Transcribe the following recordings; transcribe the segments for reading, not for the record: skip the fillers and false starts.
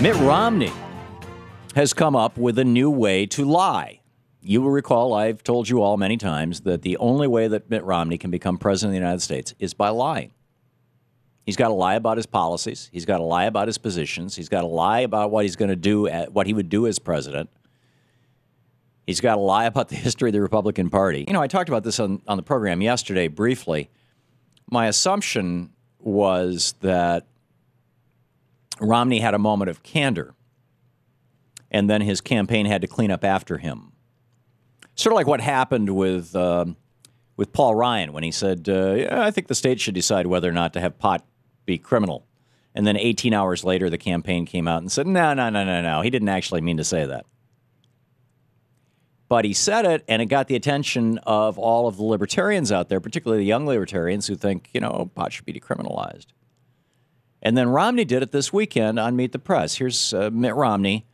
Mitt Romney has come up with a new way to lie. You will recall I've told you all many times that the only way that Mitt Romney can become president of the United States is by lying. He's got to lie about his policies. He's got to lie about his positions. He's got to lie about what he's going to do, what he would do as president. He's got to lie about the history of the Republican Party. You know, I talked about this on the program yesterday briefly. My assumption was that Romney had a moment of candor, and then his campaign had to clean up after him. Sort of like what happened with Paul Ryan when he said, yeah, I think the state should decide whether or not to have pot be criminal. And then 18 hours later, the campaign came out and said, no. He didn't actually mean to say that. But he said it, and it got the attention of all of the libertarians out there, particularly the young libertarians who think, you know, pot should be decriminalized. And then Romney did it this weekend on Meet the Press. Here's Mitt Romney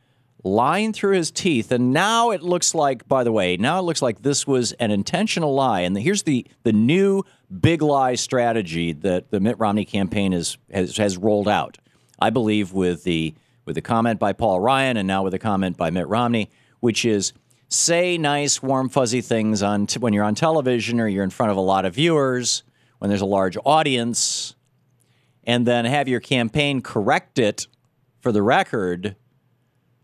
lying through his teeth. And now it looks like, by the way, now it looks like this was an intentional lie. And here's the new big lie strategy that the Mitt Romney campaign has rolled out. I believe with the comment by Paul Ryan and now with the comment by Mitt Romney, which is say nice, warm, fuzzy things when you're on television or you're in front of a lot of viewers, when there's a large audience, and then have your campaign correct it for the record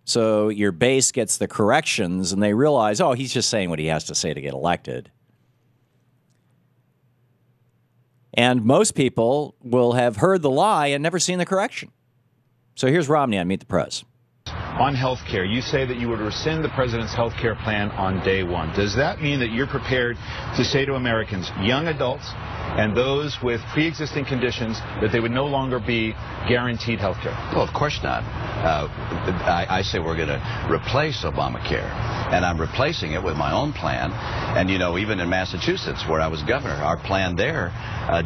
so your base gets the corrections and they realize, oh, he's just saying what he has to say to get elected. And most people will have heard the lie and never seen the correction. So here's Romney on Meet the Press. On health care, you say that you would rescind the president's health care plan on day one. Does that mean that you're prepared to say to Americans, young adults and those with pre-existing conditions, that they would no longer be guaranteed health care? Well, of course not. I say we're going to replace Obamacare, and I'm replacing it with my own plan. And, you know, even in Massachusetts, where I was governor, our plan there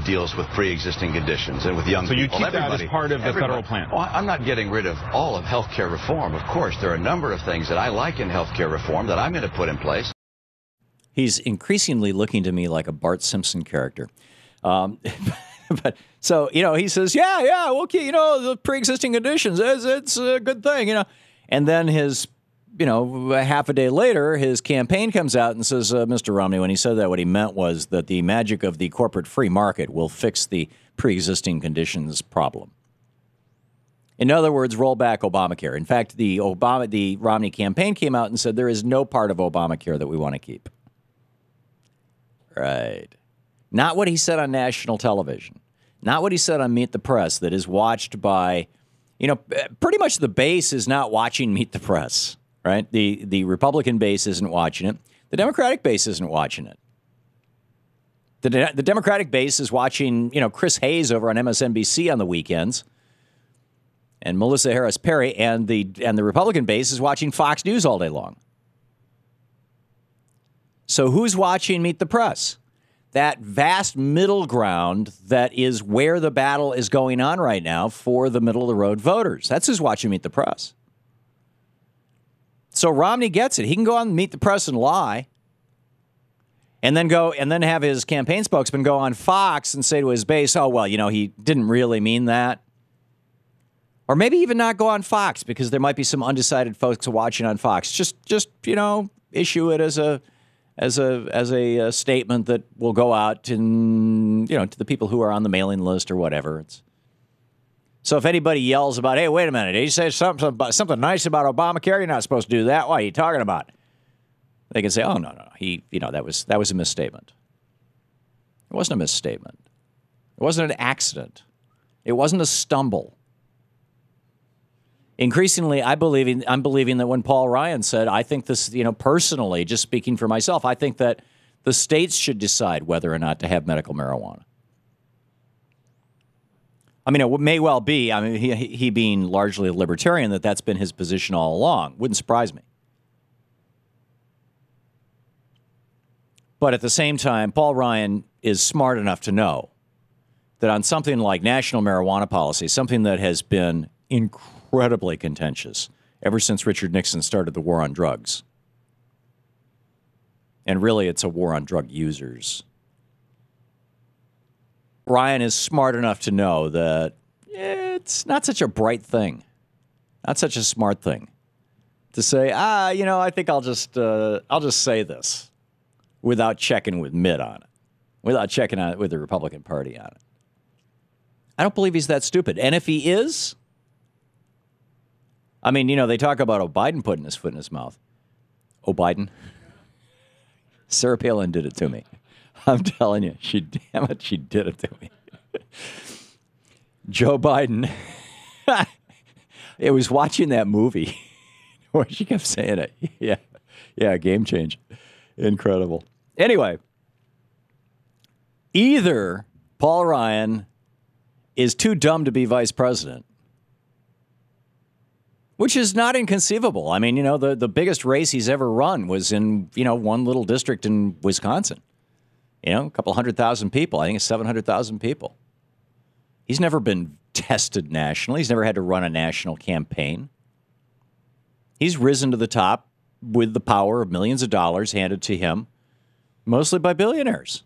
deals with pre-existing conditions and with young people. So you keep that as part of the federal plan? Well, I'm not getting rid of all of health care reform. Of course, there are a number of things that I like in health care reform that I'm going to put in place. He's increasingly looking to me like a Bart Simpson character. But so, you know, he says, yeah, okay, you know, the pre-existing conditions, it's a good thing, you know. And then his, you know, half a day later, his campaign comes out and says, Mr. Romney, when he said that, what he meant was that the magic of the corporate free market will fix the pre-existing conditions problem. In other words, roll back Obamacare. In fact, the Romney campaign came out and said there is no part of Obamacare that we want to keep. Right. Not what he said on national television. Not what he said on Meet the Press that is watched by, you know, pretty much the base is not watching Meet the Press, right? The Republican base isn't watching it. The Democratic base isn't watching it. The Democratic base is watching, you know, Chris Hayes over on MSNBC on the weekends and Melissa Harris Perry, and the Republican base is watching Fox News all day long. So who's watching Meet the Press? That vast middle ground that is where the battle is going on right now for the middle-of-the-road voters. That's who's watching Meet the Press. So Romney gets it. He can go on Meet the Press and lie, and then have his campaign spokesman go on Fox and say to his base, oh, well, you know, he didn't really mean that. Or maybe even not go on Fox because there might be some undecided folks watching on Fox. Just you know, issue it as a statement that will go out to, you know, to the people who are on the mailing list or whatever. So if anybody yells about, hey, wait a minute, did you say something nice about Obamacare? You're not supposed to do that. What are you talking about? They can say, oh, no. That was a misstatement. It wasn't a misstatement. It wasn't an accident. It wasn't a stumble. Increasingly, I'm believing that when Paul Ryan said, I think this, you know, personally, just speaking for myself, I think that the states should decide whether or not to have medical marijuana. I mean, it may well be, I mean, he being largely a libertarian, that's been his position all along. Wouldn't surprise me. But at the same time, Paul Ryan is smart enough to know that on something like national marijuana policy, something that has been incredibly contentious ever since Richard Nixon started the war on drugs. And really, it's a war on drug users. Ryan is smart enough to know that it's not such a bright thing. Not such a smart thing to say, I think I'll just say this without checking with Mitt on it, without checking on it with the Republican Party on it. I don't believe he's that stupid. And if he is, I mean, they talk about Biden putting his foot in his mouth. Biden. Sarah Palin did it to me. I'm telling you, she did it to me. Joe Biden. It was watching that movie where she kept saying it. Yeah, game change. Incredible. Anyway, either Paul Ryan is too dumb to be vice president, which is not inconceivable. I mean, the biggest race he's ever run was in, one little district in Wisconsin. A couple 100,000 people. I think it's 700,000 people. He's never been tested nationally. He's never had to run a national campaign. He's risen to the top with the power of millions of dollars handed to him, mostly by billionaires.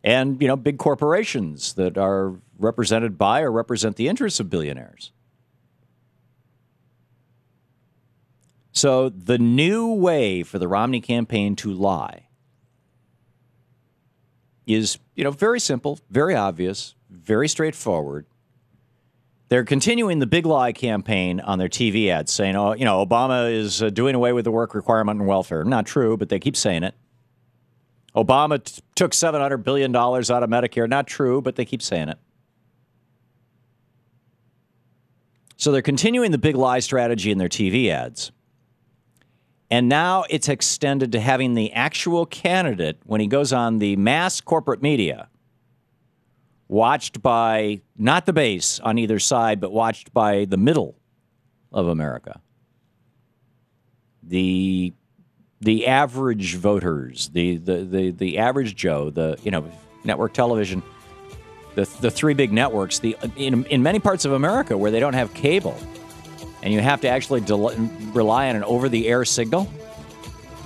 And, big corporations that are represented by or represent the interests of billionaires. So the new way for the Romney campaign to lie is, very simple, very obvious, very straightforward. They're continuing the big lie campaign on their TV ads saying, Obama is doing away with the work requirement and welfare. Not true, but they keep saying it. Obama took $700 billion out of Medicare. Not true, but they keep saying it. So they're continuing the big lie strategy in their TV ads. And now it's extended to having the actual candidate, when he goes on the mass corporate media, watched by not the base on either side, but watched by the middle of America. The average voters, the average Joe, network television, the three big networks, in many parts of America where they don't have cable, and you have to actually rely on an over-the-air signal.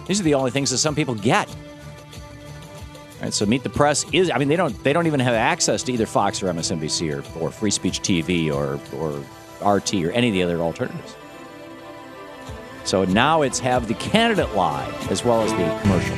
These are the only things that some people get. All right, so Meet the Press they don't even have access to either Fox or MSNBC or Free Speech TV or RT or any of the other alternatives. So now it's have the candidate lie as well as the commercial.